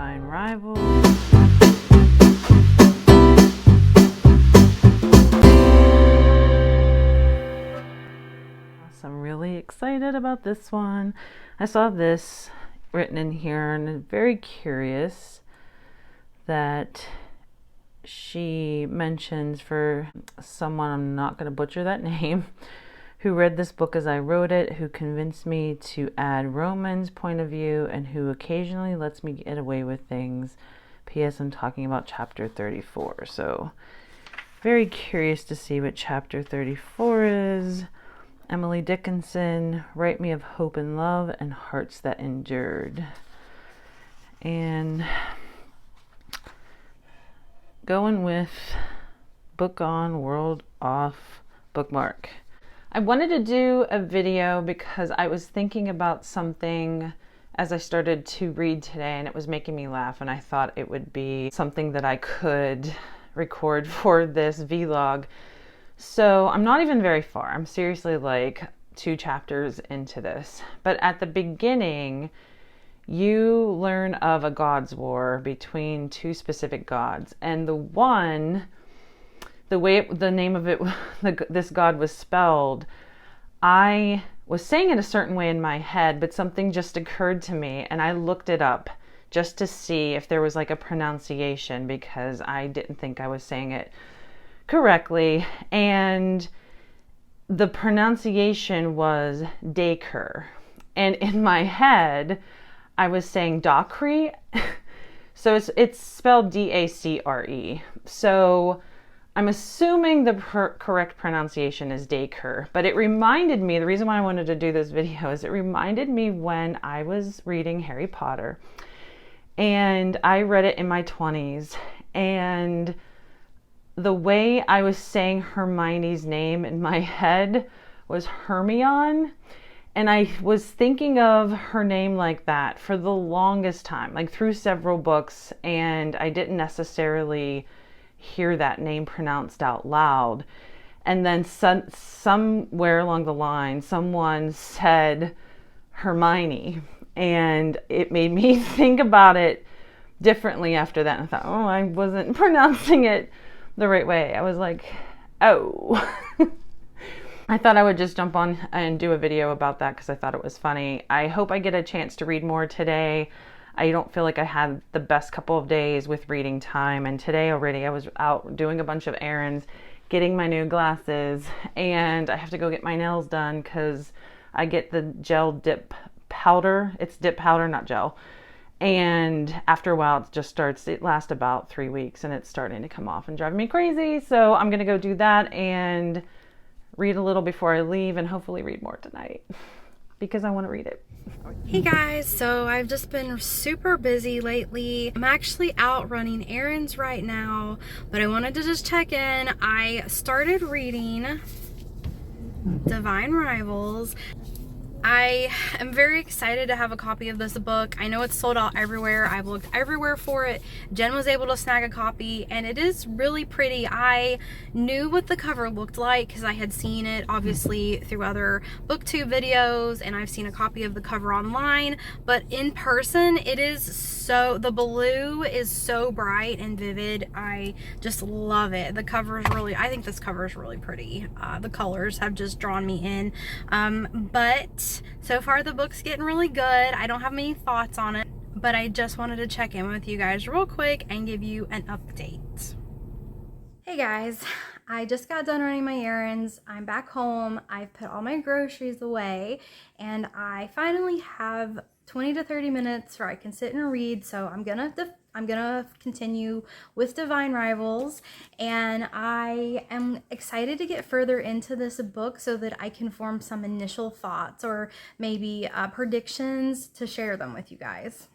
Divinerivals. So I'm really excited about this one. I saw this written in here and I'm very curious that she mentions for someone, I'm not going to butcher that name, who read this book as I wrote it, who convinced me to add Roman's point of view, and who occasionally lets me get away with things. P.S. I'm talking about chapter 34. So very curious to see what chapter 34 is. Emily Dickinson, Write Me of Hope and Love and Hearts That Endured. And going with book on, world off, bookmark. I wanted to do a video because I was thinking about something as I started to read today and it was making me laugh, and I thought it would be something that I could record for this vlog. So I'm not even very far. I'm seriously like 2 chapters into this. But at the beginning, you learn of a god's war between 2 specific gods. And the one, the way the name of it, this god was spelled, I was saying it a certain way in my head, but something just occurred to me and I looked it up just to see if there was like a pronunciation, because I didn't think I was saying it correctly. And the pronunciation was Dacre. And in my head, I was saying Dacre. So it's spelled D-A-C-R-E. So I'm assuming the correct pronunciation is Dacre, but it reminded me, the reason why I wanted to do this video is it reminded me when I was reading Harry Potter, and I read it in my 20s, and the way I was saying Hermione's name in my head was Hermione. And I was thinking of her name like that for the longest time, like through several books, and I didn't necessarily hear that name pronounced out loud. And then somewhere along the line, someone said Hermione, and it made me think about it differently after that. And I thought, oh, I wasn't pronouncing it the right way. I was like, oh. I thought I would just jump on and do a video about that because I thought it was funny. I hope I get a chance to read more today. I don't feel like I had the best couple of days with reading time, and today already I was out doing a bunch of errands, getting my new glasses, and I have to go get my nails done because I get the gel dip powder. It's dip powder, not gel. And after a while it just starts, it lasts about 3 weeks and it's starting to come off and driving me crazy. So I'm gonna go do that and read a little before I leave, and hopefully read more tonight because I want to read it. Hey guys, so I've just been super busy lately. I'm actually out running errands right now, but I wanted to just check in. I started reading Divinerivals. I am very excited to have a copy of this book. I know it's sold out everywhere. I've looked everywhere for it. Jen was able to snag a copy, and it is really pretty. I knew what the cover looked like because I had seen it obviously through other booktube videos, and I've seen a copy of the cover online, but in person it is so, the blue is so bright and vivid. I just love it. The cover is really, I think this cover is really pretty. The colors have just drawn me in, but so far the book's getting really good. I don't have many thoughts on it, but I just wanted to check in with you guys real quick and give you an update. Hey guys, I just got done running my errands. I'm back home. I've put all my groceries away, and I finally have 20 to 30 minutes where I can sit and read. So I'm gonna continue with Divinerivals, and I am excited to get further into this book so that I can form some initial thoughts or maybe predictions to share them with you guys.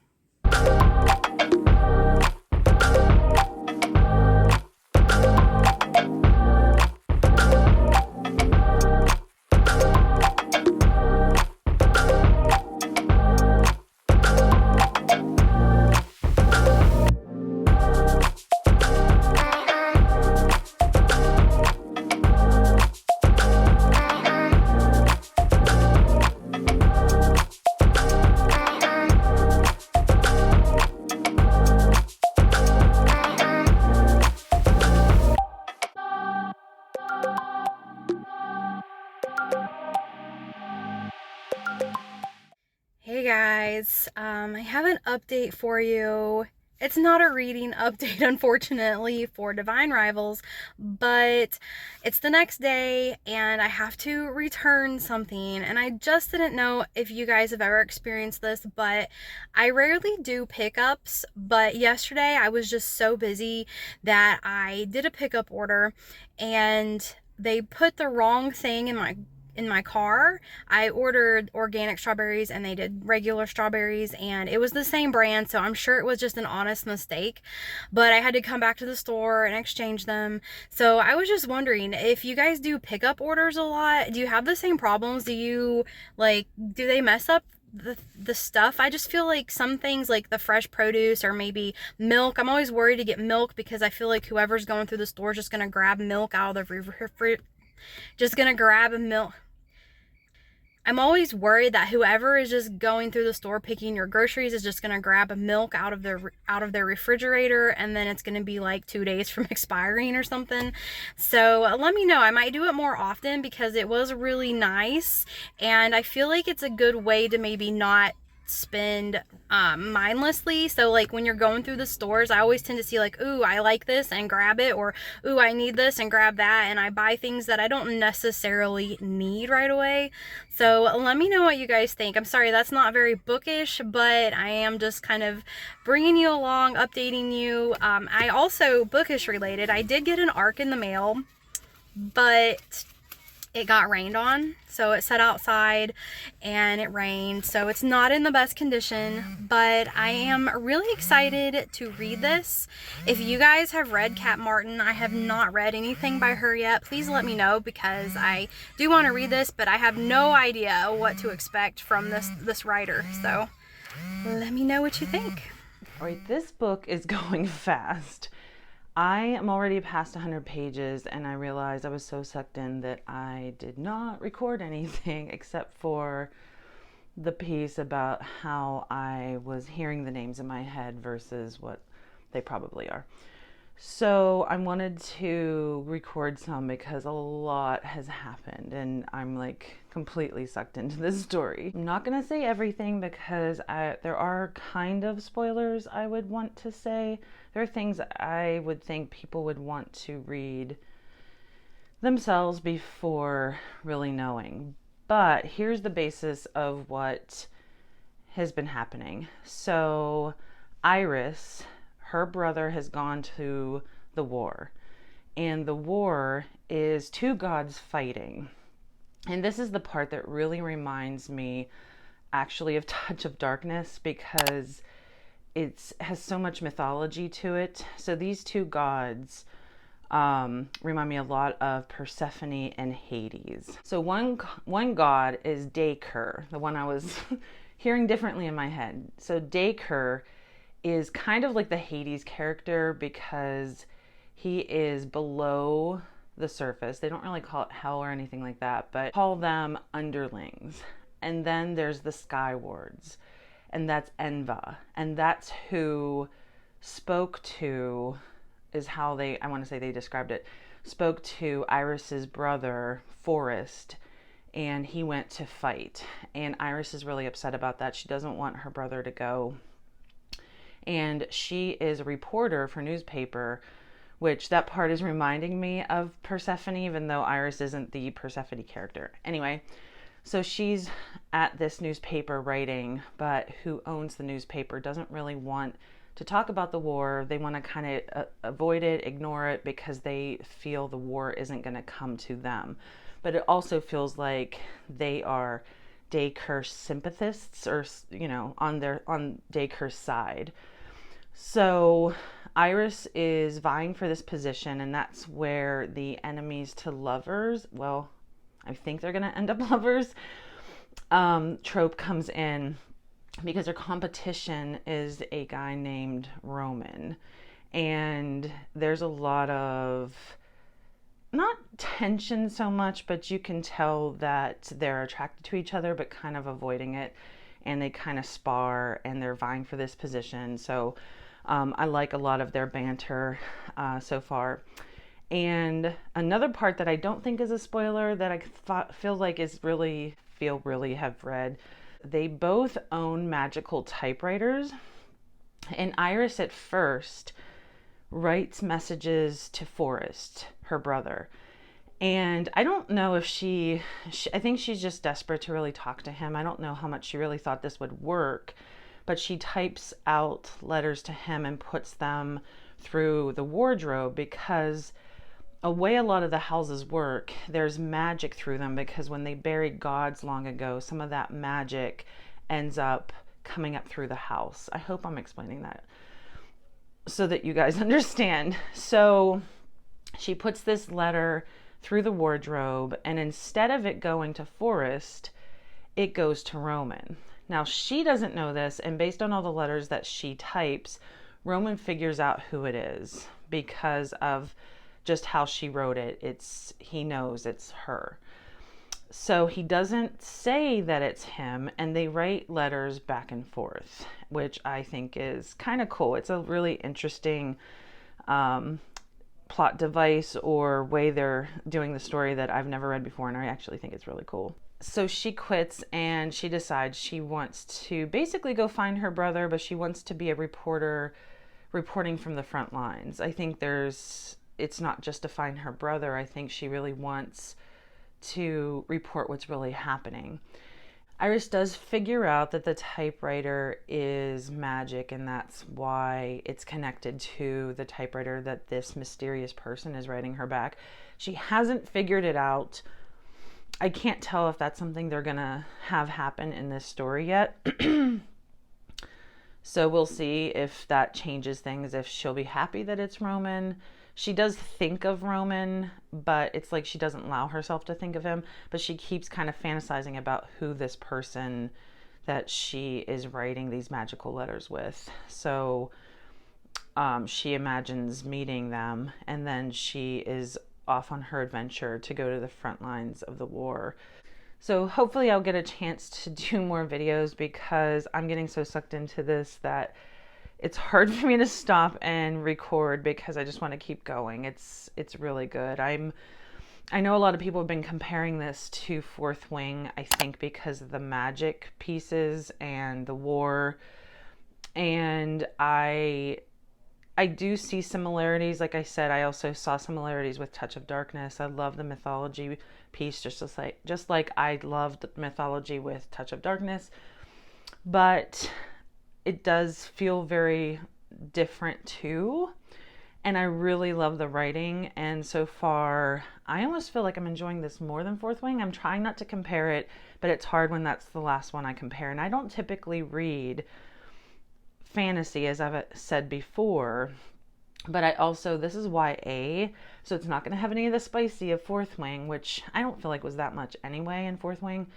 guys, I have an update for you. It's not a reading update, unfortunately, for Divinerivals, but it's the next day and I have to return something. And I just didn't know if you guys have ever experienced this, but I rarely do pickups. But yesterday I was just so busy that I did a pickup order and they put the wrong thing in my car. I ordered organic strawberries and they did regular strawberries, and it was the same brand, so I'm sure it was just an honest mistake, but I had to come back to the store and exchange them. So I was just wondering if you guys do pickup orders a lot. Do you have the same problems? Do they mess up the stuff? I just feel like some things, like the fresh produce or maybe milk, I'm always worried to get milk because I feel like whoever's going through the store is just gonna grab milk out of the refrigerator. I'm always worried that whoever is just going through the store picking your groceries is just going to grab a milk out of their refrigerator, and then it's going to be like 2 days from expiring or something. So let me know. I might do it more often because it was really nice, and I feel like it's a good way to maybe not spend mindlessly. So like when you're going through the stores, I always tend to see like, ooh, I like this and grab it, or ooh, I need this and grab that, and I buy things that I don't necessarily need right away. So let me know what you guys think. I'm sorry, that's not very bookish, but I am just kind of bringing you along, updating you. I also, bookish related, I did get an ARC in the mail, but it got rained on, so it sat outside and it rained, so it's not in the best condition, but I am really excited to read this. If you guys have read Kat Martin, I have not read anything by her yet, please let me know because I do want to read this, but I have no idea what to expect from this writer, so let me know what you think. All right, this book is going fast. I am already past 100 pages and I realized I was so sucked in that I did not record anything except for the piece about how I was hearing the names in my head versus what they probably are. So I wanted to record some because a lot has happened and I'm like completely sucked into this story. I'm not gonna say everything because there are kind of spoilers I would want to say. There are things I would think people would want to read themselves before really knowing. But here's the basis of what has been happening. So Iris, her brother has gone to the war, and the war is two gods fighting. And this is the part that really reminds me actually of Touch of Darkness because it has so much mythology to it. So these two gods remind me a lot of Persephone and Hades. So one god is Dacre, the one I was hearing differently in my head. So Dacre is kind of like the Hades character because he is below the surface. They don't really call it hell or anything like that, but call them underlings. And then there's the Skywards, and that's Enva, and that's who spoke to, is how I want to say they described it, spoke to Iris's brother, Forrest, and he went to fight. And Iris is really upset about that. She doesn't want her brother to go. And she is a reporter for newspaper, which that part is reminding me of Persephone, even though Iris isn't the Persephone character. Anyway, so she's at this newspaper writing, but who owns the newspaper doesn't really want to talk about the war. They want to kind of avoid it, ignore it, because they feel the war isn't going to come to them. But it also feels like they are Dacre's sympathists, or, you know, on Dacre's side. So Iris is vying for this position, and that's where the enemies to lovers, well, I think they're going to end up lovers, trope comes in, because their competition is a guy named Roman. And there's a lot of, not tension so much, but you can tell that they're attracted to each other, but kind of avoiding it. And they kind of spar, and they're vying for this position. So I like a lot of their banter so far. And another part that I don't think is a spoiler that I feel like is really have read. they both own magical typewriters. And Iris at first writes messages to Forrest, her brother. And I don't know if I think she's just desperate to really talk to him. I don't know how much she really thought this would work, but she types out letters to him and puts them through the wardrobe, because a way a lot of the houses work, there's magic through them, because when they buried gods long ago, some of that magic ends up coming up through the house. I hope I'm explaining that so that you guys understand. So she puts this letter through the wardrobe, and instead of it going to Forrest, it goes to Roman. Now, she doesn't know this, and based on all the letters that she types, Roman figures out who it is because of just how she wrote it. He knows it's her. So he doesn't say that it's him, and they write letters back and forth, which I think is kind of cool. It's a really interesting plot device or way they're doing the story that I've never read before, and I actually think it's really cool. So she quits, and she decides she wants to basically go find her brother, but she wants to be a reporter reporting from the front lines. I think it's not just to find her brother. I think she really wants to report what's really happening. Iris does figure out that the typewriter is magic, and that's why it's connected to the typewriter that this mysterious person is writing her back. She hasn't figured it out. I can't tell if that's something they're gonna have happen in this story yet. So we'll see if that changes things, if she'll be happy that it's Roman. She does think of Roman, but it's like she doesn't allow herself to think of him, but she keeps kind of fantasizing about who this person that she is writing these magical letters with. So she imagines meeting them, and then she is off on her adventure to go to the front lines of the war. So hopefully I'll get a chance to do more videos, because I'm getting so sucked into this that it's hard for me to stop and record, because I just want to keep going. It's really good. I know a lot of people have been comparing this to Fourth Wing, I think because of the magic pieces and the war. And I do see similarities. Like I said, I also saw similarities with Touch of Darkness. I love the mythology piece, just like I loved mythology with Touch of Darkness. But it does feel very different too. And I really love the writing. And so far, I almost feel like I'm enjoying this more than Fourth Wing. I'm trying not to compare it, but it's hard when that's the last one I compare. And I don't typically read fantasy, as I've said before, but this is YA, so it's not going to have any of the spicy of Fourth Wing, which I don't feel like was that much anyway in Fourth Wing.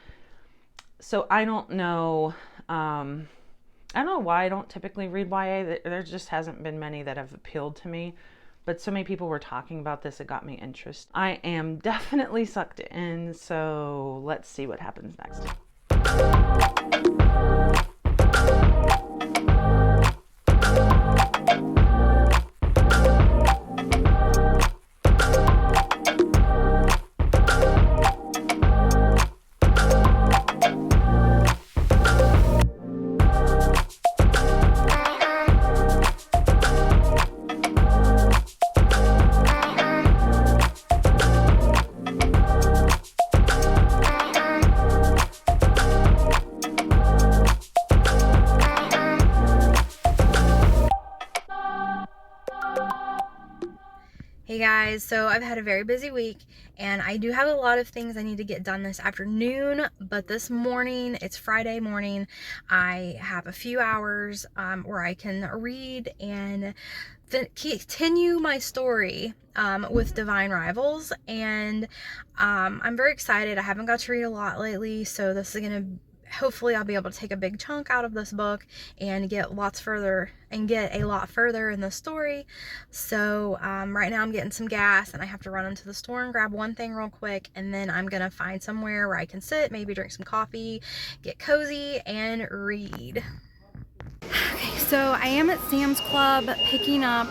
So I don't know why I don't typically read YA. There just hasn't been many that have appealed to me, but so many people were talking about this, it got me interested. I am definitely sucked in, so let's see what happens next. Hey guys, so I've had a very busy week, and I do have a lot of things I need to get done this afternoon, but this morning, it's Friday morning, I have a few hours where I can read and continue my story with Divinerivals, and I'm very excited. I haven't got to read a lot lately, so this is gonna hopefully I'll be able to take a big chunk out of this book and get a lot further in the story. So right now I'm getting some gas, and I have to run into the store and grab one thing real quick, and then I'm gonna find somewhere where I can sit, maybe drink some coffee, get cozy, and read. Okay, so I am at Sam's Club picking up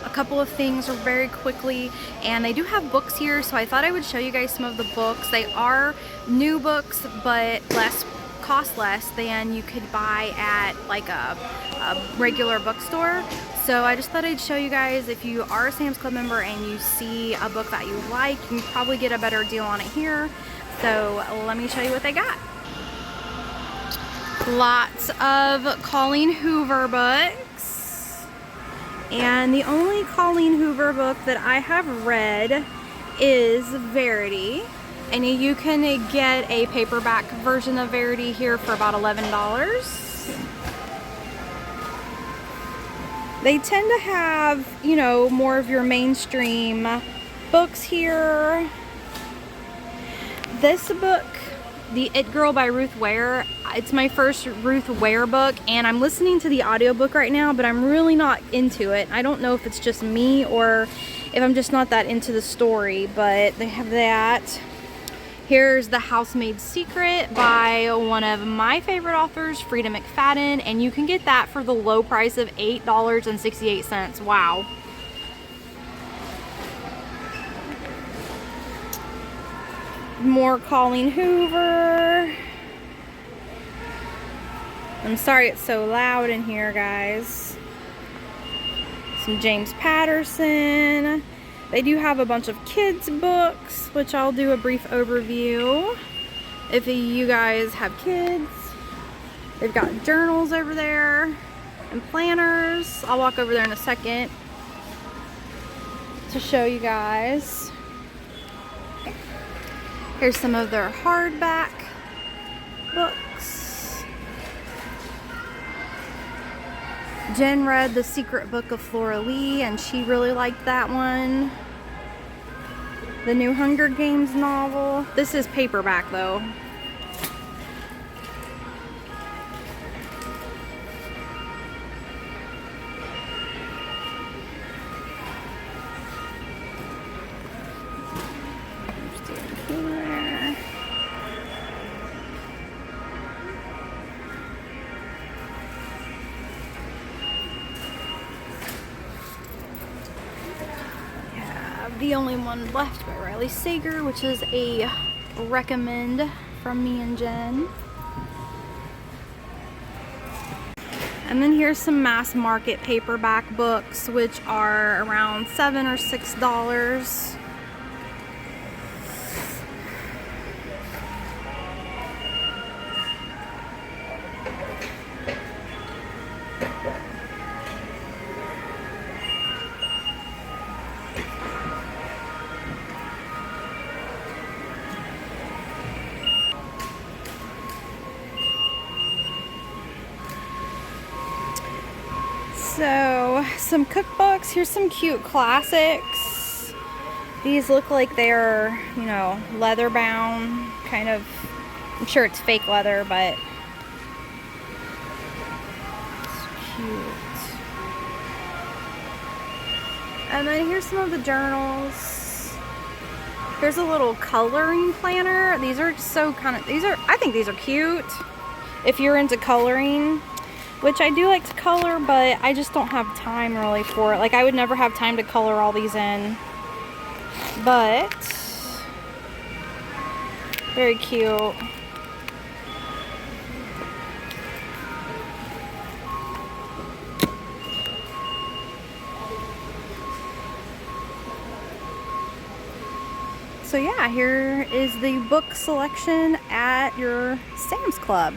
a couple of things very quickly, and they do have books here, so I thought I would show you guys some of the books. They are new books, but less cost less than you could buy at like a regular bookstore. So I just thought I'd show you guys, if you are a Sam's Club member and you see a book that you like, you can probably get a better deal on it here. So let me show you what they got. Lots of Colleen Hoover books. And the only Colleen Hoover book that I have read is Verity. And you can get a paperback version of Verity here for about $11. They tend to have, you know, more of your mainstream books here. This book, The It Girl by Ruth Ware, it's my first Ruth Ware book, and I'm listening to the audiobook right now, but I'm really not into it. I don't know if it's just me or if I'm just not that into the story, but they have that. Here's The Housemaid's Secret by one of my favorite authors, Frida McFadden, and you can get that for the low price of $8.68. Wow. More Colleen Hoover. I'm sorry it's so loud in here, guys. Some James Patterson. They do have a bunch of kids books, which I'll do a brief overview if you guys have kids. They've got journals over there and planners. I'll walk over there in a second to show you guys. Here's some of their hardback books. Jen read The Secret Book of Flora Lee, and she really liked that one. The new Hunger Games novel. This is paperback though. The Only One Left by Riley Sager, which is a recommend from me and Jen. And then here's some mass market paperback books, which are around $7 or $6. So, some cookbooks. Here's some cute classics. These look like they're, you know, leather bound, kind of. I'm sure it's fake leather, but it's cute. And then here's some of the journals. Here's a little coloring planner. These are so I think these are cute if you're into coloring. Which I do like to color, but I just don't have time really for it. Like, I would never have time to color all these in. But, very cute. So yeah, here is the book selection at your Sam's Club.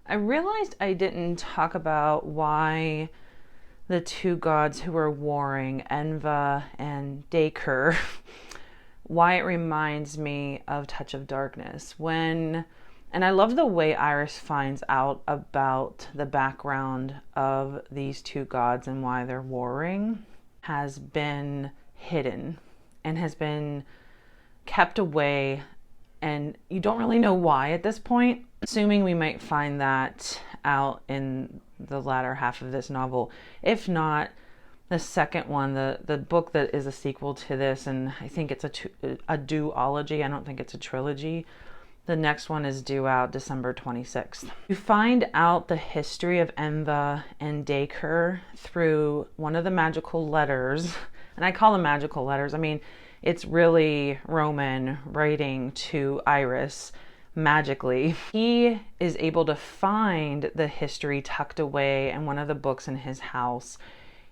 I realized I didn't talk about why the two gods who are warring, Enva and Dacre, why it reminds me of Touch of Darkness. And I love the way Iris finds out about the background of these two gods and why they're warring has been hidden and has been kept away, and you don't really know why at this point. Assuming we might find that out in the latter half of this novel. If not, the second one, the book that is a sequel to this, and I think it's a duology, I don't think it's a trilogy. The next one is due out December 26th. You find out the history of Enva and Dacre through one of the magical letters, and I call them magical letters. I mean, it's really Roman writing to Iris magically. He is able to find the history tucked away in one of the books in his house.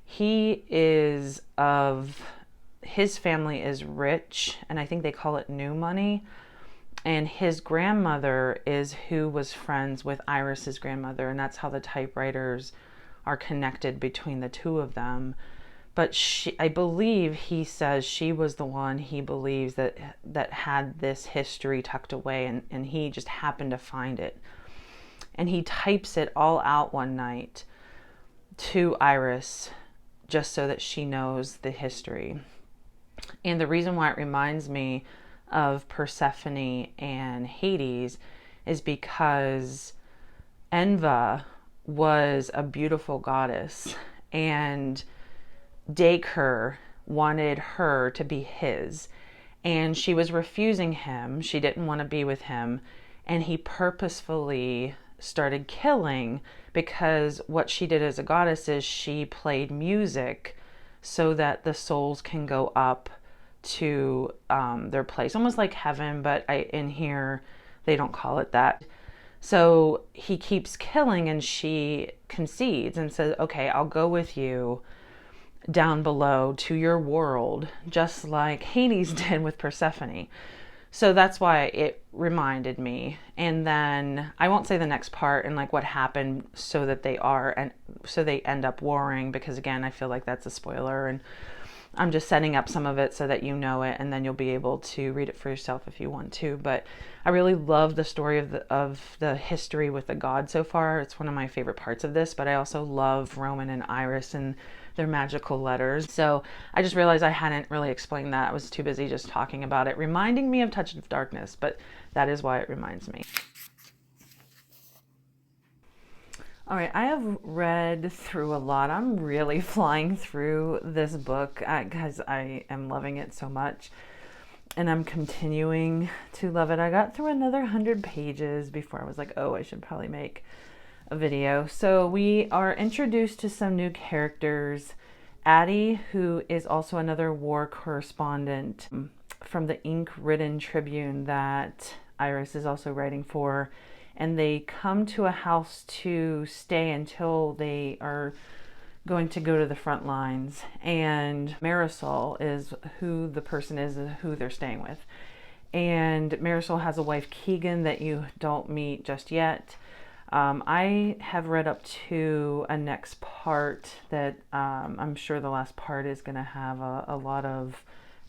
His family is rich, and I think they call it new money. And his grandmother is who was friends with Iris's grandmother, and that's how the typewriters are connected between the two of them. But I believe he says she was the one he believes that had this history tucked away, and he just happened to find it. And he types it all out one night to Iris just so that she knows the history. And the reason why it reminds me of Persephone and Hades is because Enva was a beautiful goddess, and Dacre wanted her to be his, and she was refusing him. She didn't want to be with him, and he purposefully started killing, because what she did as a goddess is she played music so that the souls can go up to their place, almost like heaven, but in here they don't call it that. So he keeps killing, and she concedes and says, okay, I'll go with you down below to your world, just like Hades did with Persephone. So that's why it reminded me. And then I won't say the next part and like what happened so that they end up warring, because again, I feel like that's a spoiler, and I'm just setting up some of it so that you know it, and then you'll be able to read it for yourself if you want to. But I really love the story of the history with the gods so far. It's one of my favorite parts of this, but I also love Roman and Iris and their magical letters. So I just realized I hadn't really explained that. I was too busy just talking about it, reminding me of Touch of Darkness, but that is why it reminds me. All right, I have read through a lot. I'm really flying through this book because I am loving it so much, and I'm continuing to love it. I got through another 100 pages before I was like, oh, I should probably make a video. So we are introduced to some new characters. Addie, who is also another war correspondent from the ink-ridden Tribune that Iris is also writing for. And they come to a house to stay until they are going to go to the front lines. And Marisol is who the person is who they're staying with. And Marisol has a wife, Keegan, that you don't meet just yet. I have read up to a next part that I'm sure the last part is going to have a lot of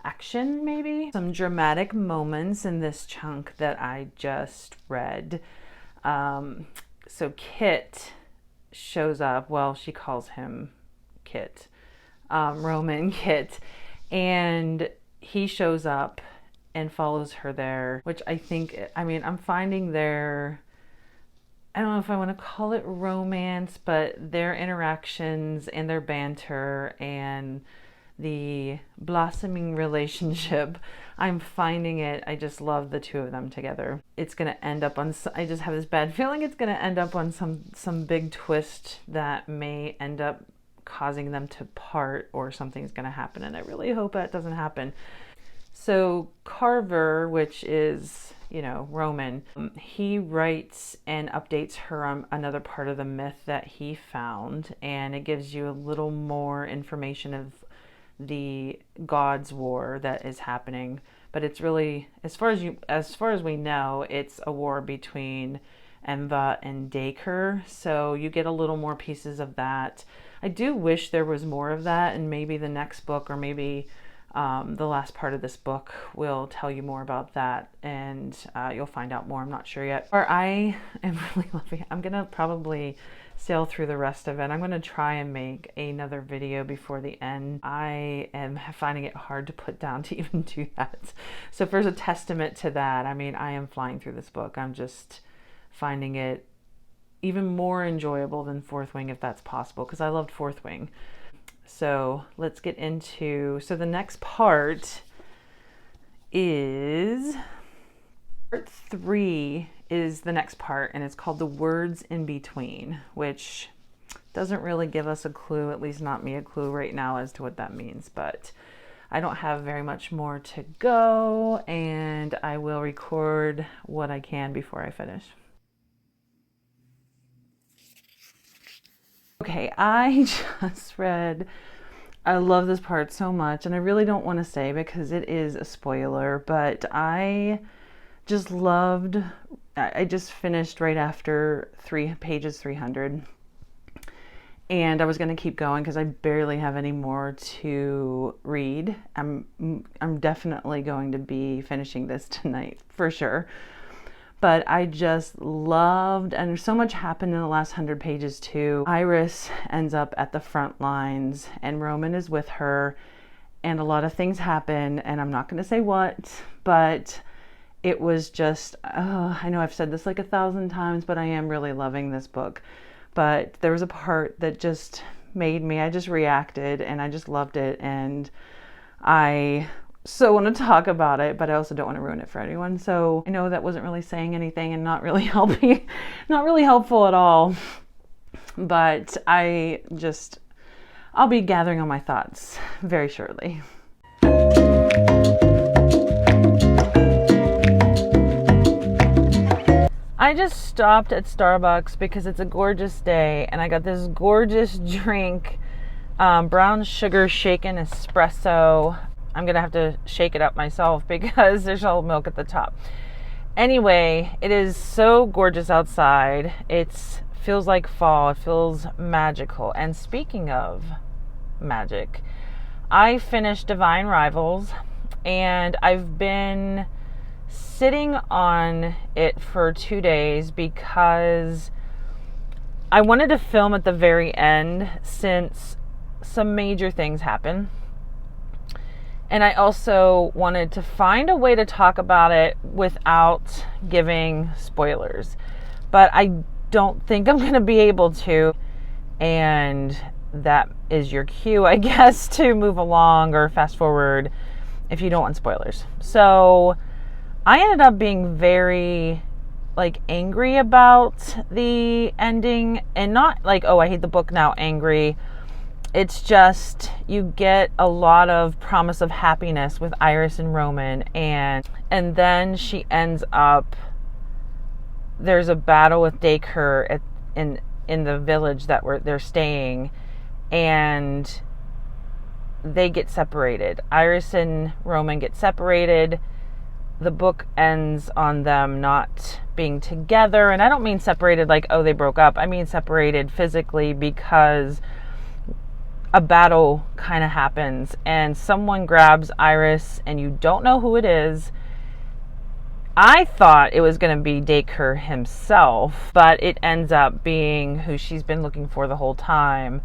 action, maybe. Some dramatic moments in this chunk that I just read. So Kit shows up. Well, she calls him Kit, Roman Kit, and he shows up and follows her there, which I'm finding I don't know if I want to call it romance, but their interactions and their banter and the blossoming relationship, I'm finding it. I just love the two of them together. It's going to end up on, I just have this bad feeling it's going to end up on some big twist that may end up causing them to part, or something's going to happen, and I really hope that doesn't happen. So Carver, which is, Roman, he writes and updates her on another part of the myth that he found, and it gives you a little more information of the gods' war that is happening. But it's really, as far as we know, it's a war between Enva and Dacre, so you get a little more pieces of that. I do wish there was more of that, and maybe the next book, or maybe the last part of this book, will tell you more about that, and you'll find out more. I'm not sure yet. Or I am really loving it. I'm gonna probably sail through the rest of it. I'm gonna try and make another video before the end. I am finding it hard to put down to even do that. So if there's a testament to that, I mean, I am flying through this book. I'm just finding it even more enjoyable than Fourth Wing, if that's possible, because I loved Fourth Wing. So let's get into, so the next part is, part 3 is the next part, and it's called The Words in Between, which doesn't really give us a clue, at least not me a clue right now as to what that means, but I don't have very much more to go, and I will record what I can before I finish. Okay, I just read, I love this part so much, and I really don't want to say because it is a spoiler, but I just loved, I just finished right after pages 300, and I was going to keep going because I barely have any more to read. I'm definitely going to be finishing this tonight for sure. But I just loved, and so much happened in the last 100 pages too. Iris ends up at the front lines, and Roman is with her, and a lot of things happen, and I'm not going to say what, but it was just, I know I've said this like 1,000 times, but I am really loving this book. But there was a part that just made me, I just reacted, and I just loved it, and I so want to talk about it, but I also don't want to ruin it for anyone. So I know that wasn't really saying anything and not really helping, not really helpful at all, but I'll be gathering all my thoughts very shortly. I just stopped at Starbucks because it's a gorgeous day, and I got this gorgeous drink, brown sugar shaken espresso. I'm going to have to shake it up myself because there's no milk at the top. Anyway, it is so gorgeous outside. It feels like fall. It feels magical. And speaking of magic, I finished Divinerivals, and I've been sitting on it for 2 days because I wanted to film at the very end since some major things happen. And I also wanted to find a way to talk about it without giving spoilers. But I don't think I'm going to be able to. And that is your cue, I guess, to move along or fast forward if you don't want spoilers. So I ended up being very angry about the ending, and not like, oh, I hate the book now, angry. It's just, you get a lot of promise of happiness with Iris and Roman, and then she ends up, there's a battle with Dacre in the village that they're staying, and they get separated. Iris and Roman get separated. The book ends on them not being together, and I don't mean separated like, oh, they broke up. I mean separated physically because a battle kind of happens, and someone grabs Iris, and you don't know who it is. I thought it was going to be Dacre himself, but it ends up being who she's been looking for the whole time,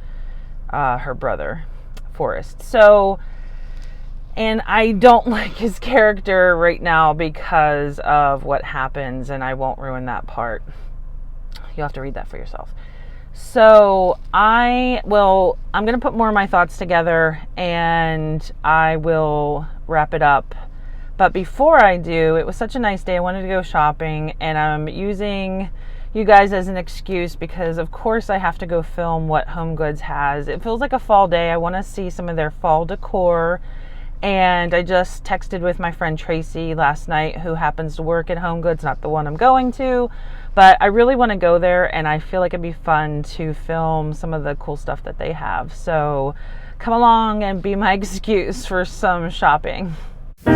her brother, Forrest. So, and I don't like his character right now because of what happens, and I won't ruin that part. You'll have to read that for yourself. So I'm going to put more of my thoughts together, and I will wrap it up. But before I do, it was such a nice day. I wanted to go shopping, and I'm using you guys as an excuse because, of course, I have to go film what Home Goods has. It feels like a fall day. I want to see some of their fall decor. And I just texted with my friend Tracy last night, who happens to work at Home Goods, not the one I'm going to, but I really want to go there, and I feel like it'd be fun to film some of the cool stuff that they have. So come along and be my excuse for some shopping. I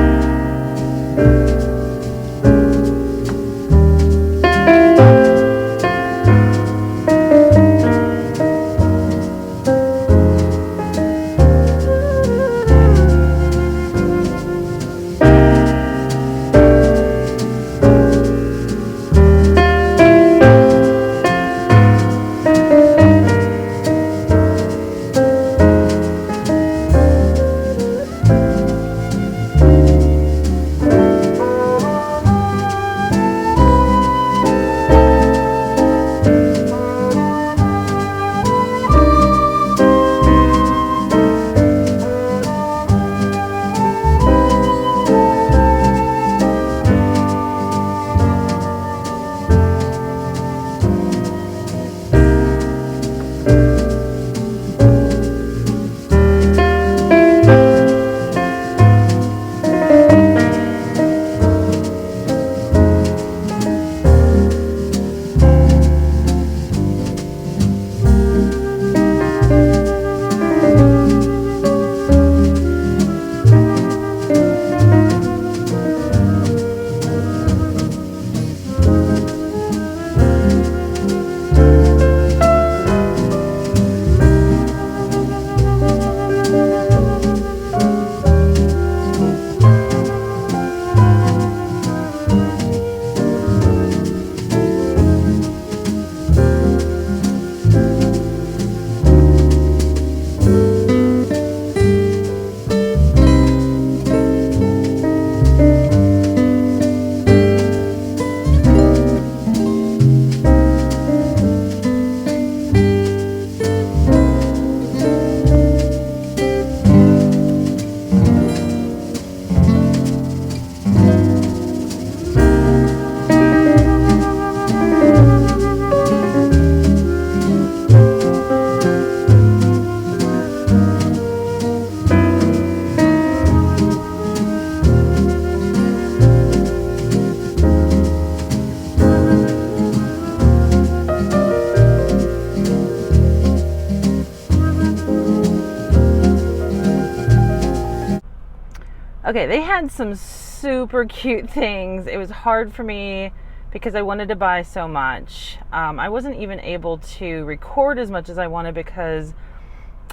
Okay, they had some super cute things. It was hard for me because I wanted to buy so much. I wasn't even able to record as much as I wanted because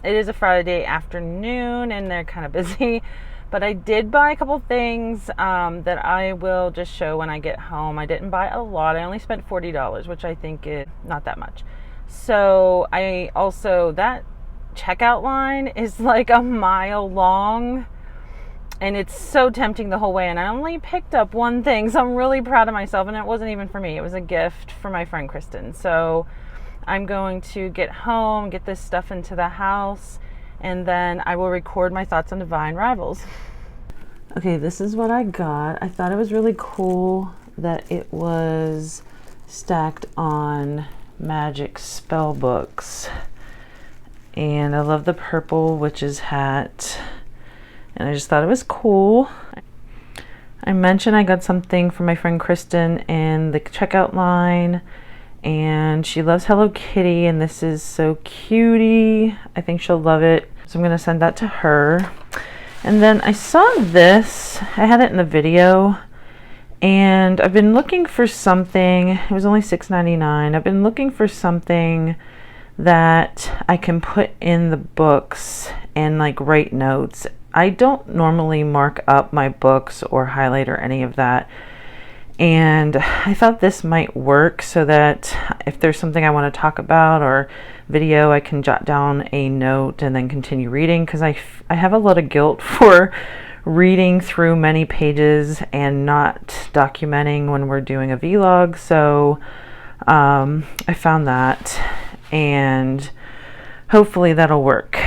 it is a Friday afternoon and they're kind of busy. But I did buy a couple things that I will just show when I get home. I didn't buy a lot. I only spent $40, which I think is not that much. So I also, that checkout line is like a mile long. And it's so tempting the whole way. And I only picked up one thing, so I'm really proud of myself. And it wasn't even for me. It was a gift for my friend Kristen. So I'm going to get home, get this stuff into the house, and then I will record my thoughts on Divinerivals. Okay, this is what I got. I thought it was really cool that it was stacked on magic spell books. And I love the purple witch's hat. And I just thought it was cool. I mentioned I got something from my friend Kristen in the checkout line. And she loves Hello Kitty. And this is so cutie. I think she'll love it. So I'm going to send that to her. And then I saw this. I had it in the video. And I've been looking for something. It was only $6.99. I've been looking for something that I can put in the books and like write notes. I don't normally mark up my books or highlight or any of that. And I thought this might work so that if there's something I want to talk about or video, I can jot down a note and then continue reading, because I have a lot of guilt for reading through many pages and not documenting when we're doing a vlog. So I found that, and hopefully that'll work.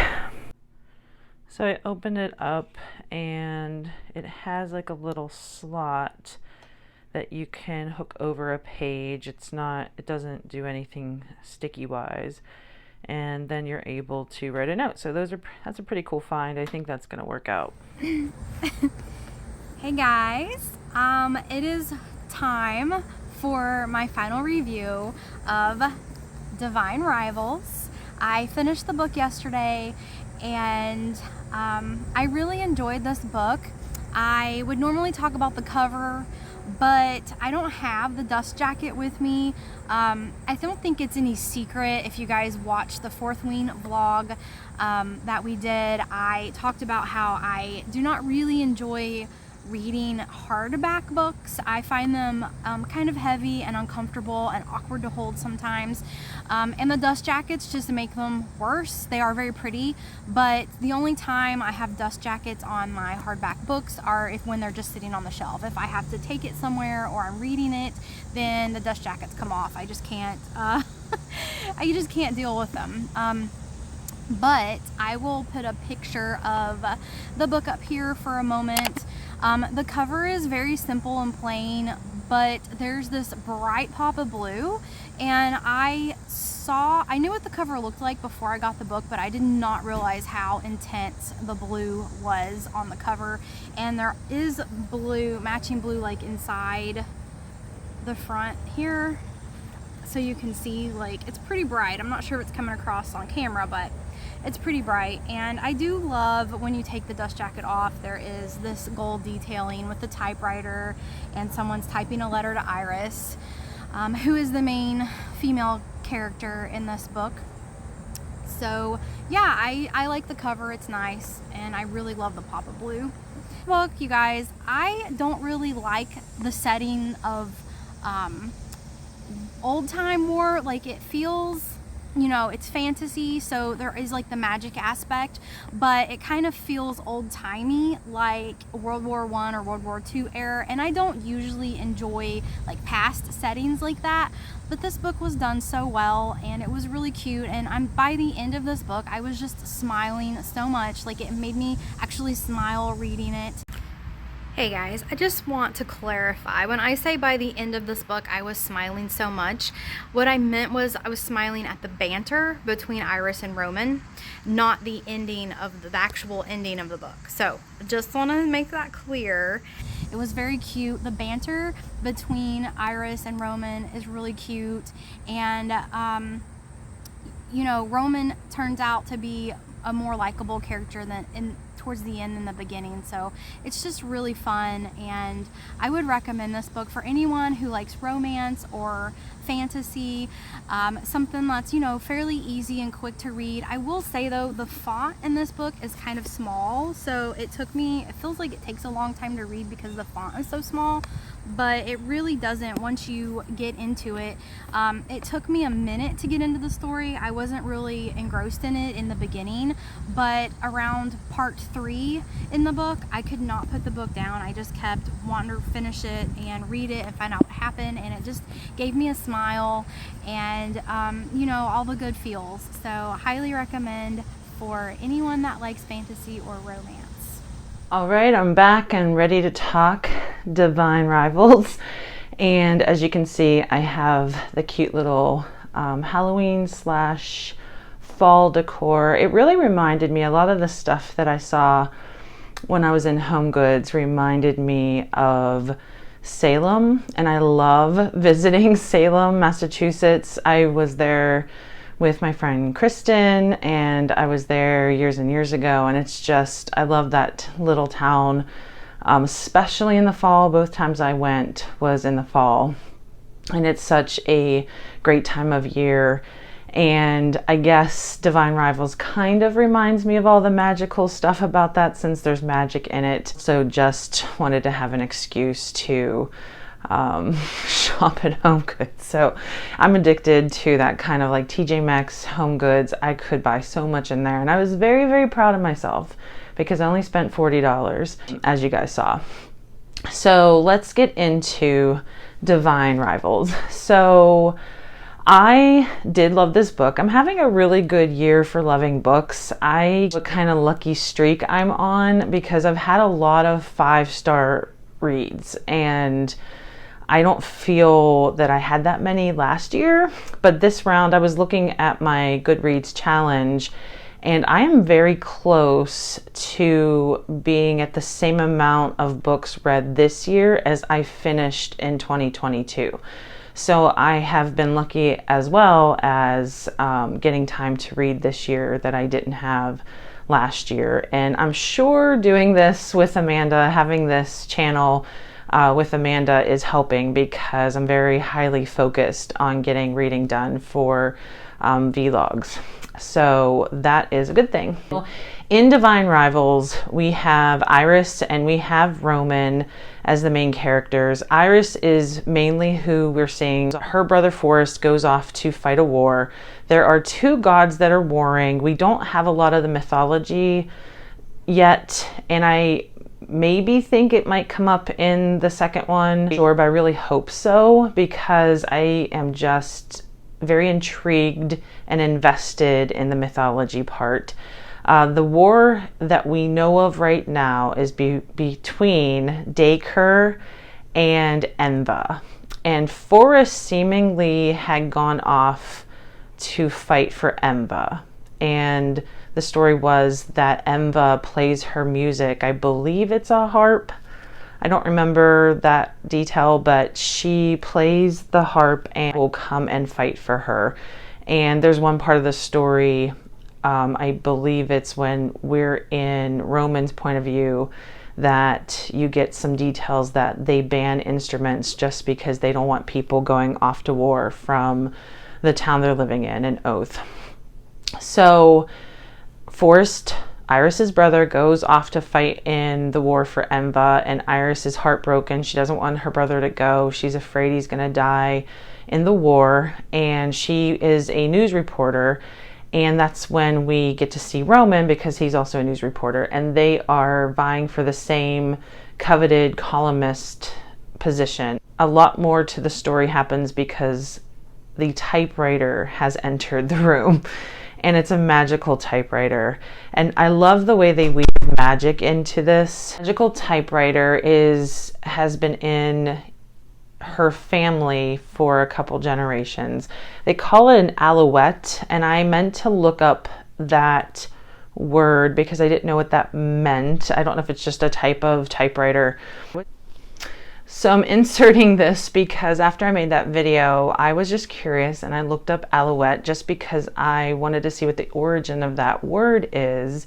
So I opened it up and it has like a little slot that you can hook over a page. It doesn't do anything sticky wise. And then you're able to write a note. So that's a pretty cool find. I think that's gonna work out. Hey guys, it is time for my final review of Divinerivals. I finished the book yesterday, and I really enjoyed this book. I would normally talk about the cover, but I don't have the dust jacket with me. I don't think it's any secret. If you guys watched the Fourth Wing vlog that we did, I talked about how I do not really enjoy reading hardback books. I find them kind of heavy and uncomfortable and awkward to hold sometimes. And the dust jackets just make them worse. They are very pretty, but the only time I have dust jackets on my hardback books are when they're just sitting on the shelf. If I have to take it somewhere or I'm reading it, then the dust jackets come off. I just can't I just can't deal with them. But I will put a picture of the book up here for a moment. The cover is very simple and plain, but there's this bright pop of blue, and I knew what the cover looked like before I got the book, but I did not realize how intense the blue was on the cover. And there is blue, matching blue, like inside the front here, so you can see, like, it's pretty bright. I'm not sure if it's coming across on camera, but it's pretty bright. And I do love when you take the dust jacket off, there is this gold detailing with the typewriter, and someone's typing a letter to Iris, who is the main female character in this book. So yeah, I like the cover. It's nice, and I really love the pop of blue. Look, you guys, I don't really like the setting of old time war. Like, it feels, you know, it's fantasy, so there is like the magic aspect, but it kind of feels old-timey, like World War I or World War II era, and I don't usually enjoy like past settings like that. But this book was done so well, and it was really cute, and by the end of this book, I was just smiling so much. Like, it made me actually smile reading it. Hey guys, I just want to clarify. When I say by the end of this book I was smiling so much, what I meant was I was smiling at the banter between Iris and Roman, not the ending of the actual ending of the book. So just want to make that clear. It was very cute. The banter between Iris and Roman is really cute, and you know, Roman turns out to be a more likable character than towards the end than the beginning. So it's just really fun, and I would recommend this book for anyone who likes romance or fantasy, something that's, you know, fairly easy and quick to read. I will say though, the font in this book is kind of small, so it feels like it takes a long time to read because the font is so small, but it really doesn't once you get into it. It took me a minute to get into the story. I wasn't really engrossed in it in the beginning, but around part 3 in the book, I could not put the book down. I just kept wanting to finish it and read it and find out what happened, and it just gave me a smile and you know, all the good feels. So highly recommend for anyone that likes fantasy or romance. All right, I'm back and ready to talk Divinerivals. And as you can see, I have the cute little Halloween / fall decor. It really reminded me, a lot of the stuff that I saw when I was in Home Goods reminded me of Salem, and I love visiting Salem, Massachusetts. I was there with my friend Kristen, and I was there years and years ago, and it's just, I love that little town, especially in the fall. Both times I went was in the fall, and it's such a great time of year. And I guess Divinerivals kind of reminds me of all the magical stuff about that, since there's magic in it. So just wanted to have an excuse to shop at Home Goods. So I'm addicted to that kind of like TJ Maxx, Home Goods. I could buy so much in there, and I was very, very proud of myself because I only spent $40, as you guys saw. So let's get into Divinerivals. So I did love this book. I'm having a really good year for loving books. What kind of lucky streak I'm on, because I've had a lot of 5-star reads, and I don't feel that I had that many last year. But this round I was looking at my Goodreads challenge, and I am very close to being at the same amount of books read this year as I finished in 2022. So I have been lucky, as well as getting time to read this year that I didn't have last year. And I'm sure doing this with Amanda, having this channel with Amanda, is helping, because I'm very highly focused on getting reading done for vlogs. So that is a good thing. In Divinerivals, we have Iris and we have Roman as the main characters. Iris is mainly who we're seeing. Her brother Forrest goes off to fight a war. There are 2 gods that are warring. We don't have a lot of the mythology yet, and I maybe think it might come up in the second one, sure, but I really hope so, because I am just very intrigued and invested in the mythology part. The war that we know of right now is between Dacre and Enva. And Forrest seemingly had gone off to fight for Enva. And the story was that Enva plays her music. I believe it's a harp. I don't remember that detail, but she plays the harp and will come and fight for her. And there's one part of the story, I believe it's when we're in Roman's point of view, that you get some details that they ban instruments just because they don't want people going off to war from the town they're living in Oath. So Forrest, Iris's brother, goes off to fight in the war for Enva, and Iris is heartbroken. She doesn't want her brother to go. She's afraid he's going to die in the war, and she is a news reporter. And that's when we get to see Roman, because he's also a news reporter, and they are vying for the same coveted columnist position. A lot more to the story happens because the typewriter has entered the room, and it's a magical typewriter. And I love the way they weave magic into this. Magical typewriter has been in her family for a couple generations. They call it an alouette, and I meant to look up that word because I didn't know what that meant. I don't know if it's just a type of typewriter. So I'm inserting this because after I made that video, I was just curious and I looked up alouette just because I wanted to see what the origin of that word is.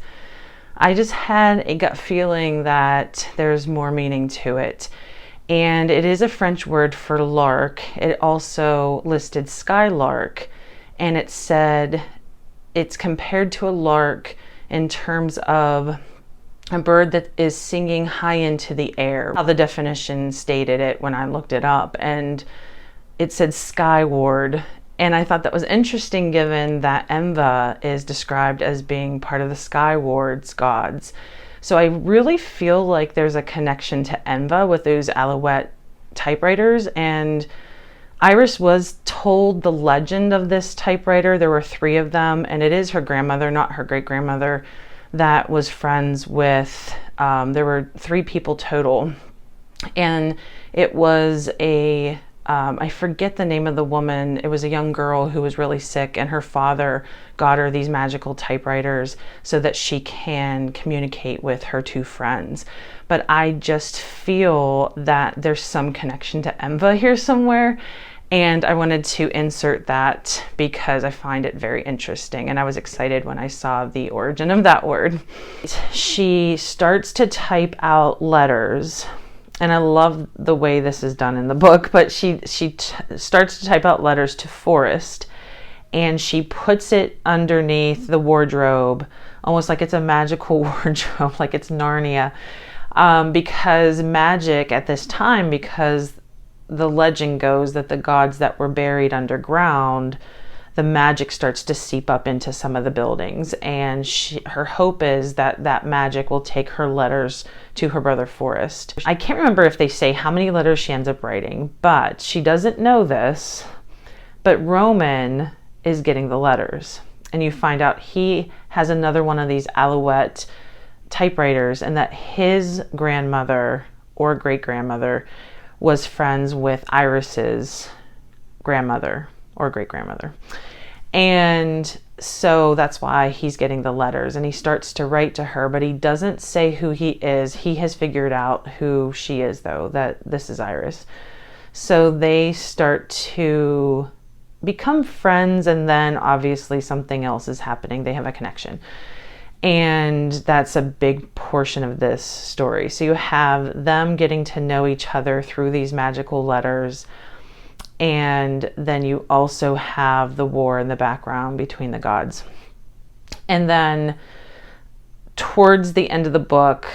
I just had a gut feeling that there's more meaning to it. And it is a French word for lark. It also listed skylark, and it said it's compared to a lark in terms of a bird that is singing high into the air. How the definition stated it when I looked it up, and it said skyward. And I thought that was interesting given that Enva is described as being part of the skywards gods. So I really feel like there's a connection to Enva with those alouette typewriters. And Iris was told the legend of this typewriter. There were 3 of them, and it is her grandmother, not her great-grandmother, that was friends with, there were 3 people total. And it was a, I forget the name of the woman. It was a young girl who was really sick, and her father got her these magical typewriters so that she can communicate with her 2 friends. But I just feel that there's some connection to Enva here somewhere. And I wanted to insert that because I find it very interesting, and I was excited when I saw the origin of that word. She starts to type out letters, and I love the way this is done in the book, but she starts to type out letters to Forrest, and she puts it underneath the wardrobe, almost like it's a magical wardrobe, like it's Narnia, because magic at this time, because the legend goes that the gods that were buried underground, the magic starts to seep up into some of the buildings, and her hope is that that magic will take her letters to her brother Forrest. I can't remember if they say how many letters she ends up writing, but she doesn't know this, but Roman is getting the letters, and you find out he has another one of these alouette typewriters, and that his grandmother or great-grandmother was friends with Iris's grandmother or great-grandmother. And so that's why he's getting the letters, and he starts to write to her, but he doesn't say who he is. He has figured out who she is, though, that this is Iris. So they start to become friends, and then obviously something else is happening. They have a connection. And that's a big portion of this story. So you have them getting to know each other through these magical letters. And then you also have the war in the background between the gods. And then towards the end of the book,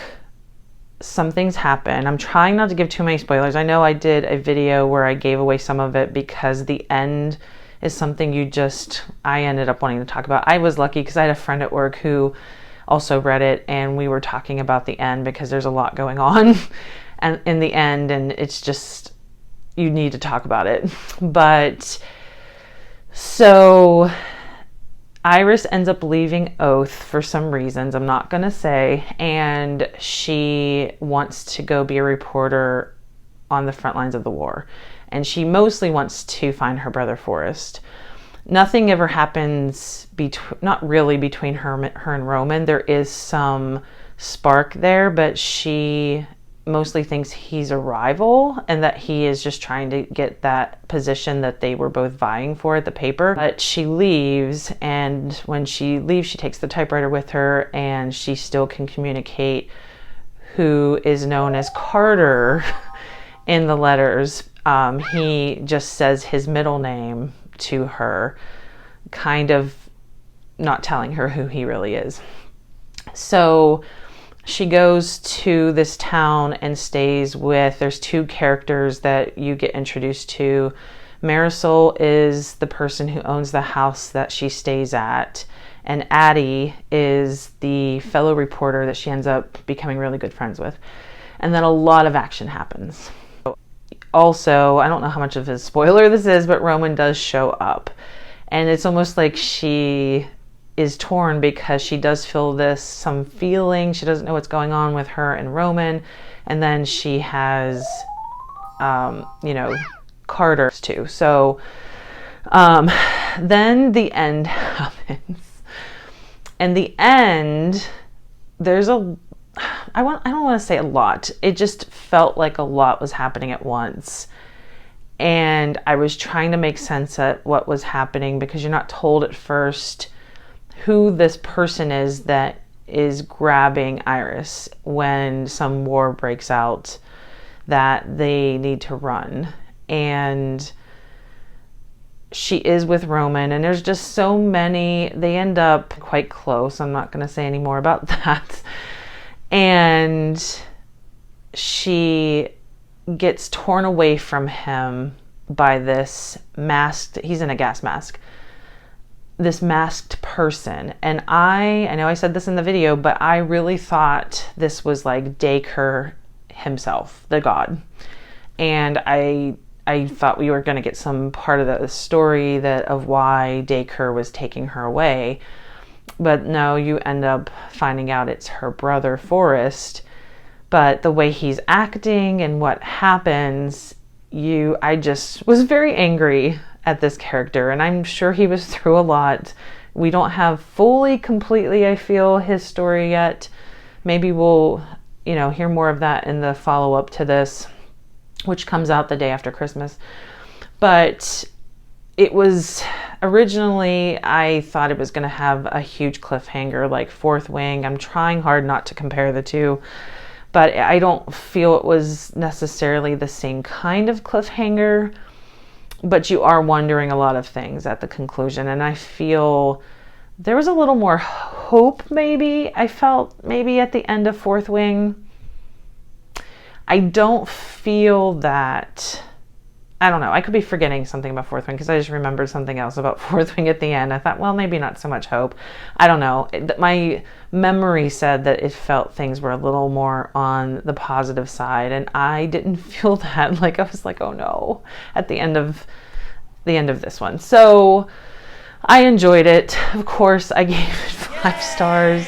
some things happen. I'm trying not to give too many spoilers. I know I did a video where I gave away some of it because the end is something I ended up wanting to talk about. I was lucky because I had a friend at work who also read it, and we were talking about the end because there's a lot going on and in the end, and it's just, you need to talk about it. But so Iris ends up leaving Oath for some reasons I'm not going to say, and she wants to go be a reporter on the front lines of the war. And she mostly wants to find her brother Forrest. Nothing ever happens, not really between her and Roman. There is some spark there, but she mostly thinks he's a rival and that he is just trying to get that position that they were both vying for at the paper. But she leaves, and when she leaves, she takes the typewriter with her, and she still can communicate who is known as Carter in the letters. He just says his middle name to her, kind of not telling her who he really is. So she goes to this town and stays with, there's 2 characters that you get introduced to. Marisol is the person who owns the house that she stays at, and Addie is the fellow reporter that she ends up becoming really good friends with. And then a lot of action happens. Also, I don't know how much of a spoiler this is, but Roman does show up. And it's almost like she is torn because she does feel some feeling. She doesn't know what's going on with her and Roman. And then she has, Carter too. So then the end happens. And the end, there's I don't want to say a lot. It just felt like a lot was happening at once. And I was trying to make sense of what was happening because you're not told at first who this person is that is grabbing Iris when some war breaks out that they need to run. And she is with Roman, and there's just so many, they end up quite close. I'm not going to say any more about that. And she gets torn away from him by this masked, he's in a gas mask, this masked person. And I know I said this in the video, but I really thought this was like Dacre himself, the god. And I thought we were going to get some part of the story of why Dacre was taking her away. But no, you end up finding out it's her brother, Forrest. But the way he's acting and what happens, I just was very angry at this character. And I'm sure he was through a lot. We don't have completely, I feel, his story yet. Maybe we'll, hear more of that in the follow-up to this, which comes out the day after Christmas. But it was originally, I thought it was going to have a huge cliffhanger like Fourth Wing. I'm trying hard not to compare the two, but I don't feel it was necessarily the same kind of cliffhanger. But you are wondering a lot of things at the conclusion, and I feel there was a little more hope, maybe. I felt maybe at the end of Fourth Wing. I don't feel that, I don't know, I could be forgetting something about Fourth Wing because I just remembered something else about Fourth Wing at the end. I thought, well, maybe not so much hope. I don't know. My memory said that it felt things were a little more on the positive side, and I didn't feel that. Like, I was like, oh no, at the end of this one. So I enjoyed it. Of course, I gave it 5 stars.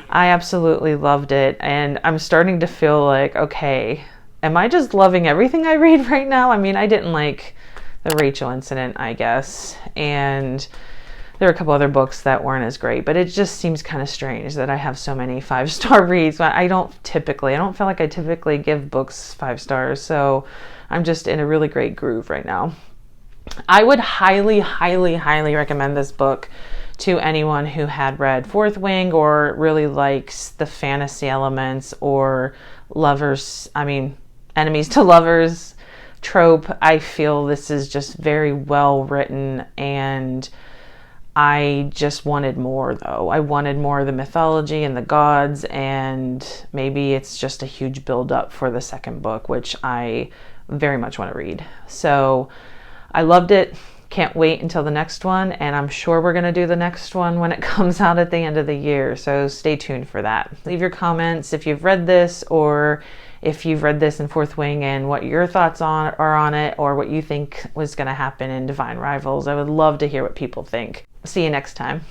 I absolutely loved it, and I'm starting to feel like, okay, am I just loving everything I read right now? I mean, I didn't like the Rachel incident, I guess, and there are a couple other books that weren't as great, but it just seems kind of strange that I have so many 5-star reads. I don't feel like I typically give books 5 stars, so I'm just in a really great groove right now. I would highly, highly, highly recommend this book to anyone who had read Fourth Wing or really likes the fantasy elements or enemies to lovers trope. I feel this is just very well written, and I just wanted more, though. I wanted more of the mythology and the gods, and maybe it's just a huge build up for the second book, which I very much want to read. So I loved it. Can't wait until the next one, and I'm sure we're going to do the next one when it comes out at the end of the year, so stay tuned for that. Leave your comments if you've read this, or if you've read this in Fourth Wing and what your thoughts are on it, or what you think was going to happen in Divinerivals. I would love to hear what people think. See you next time.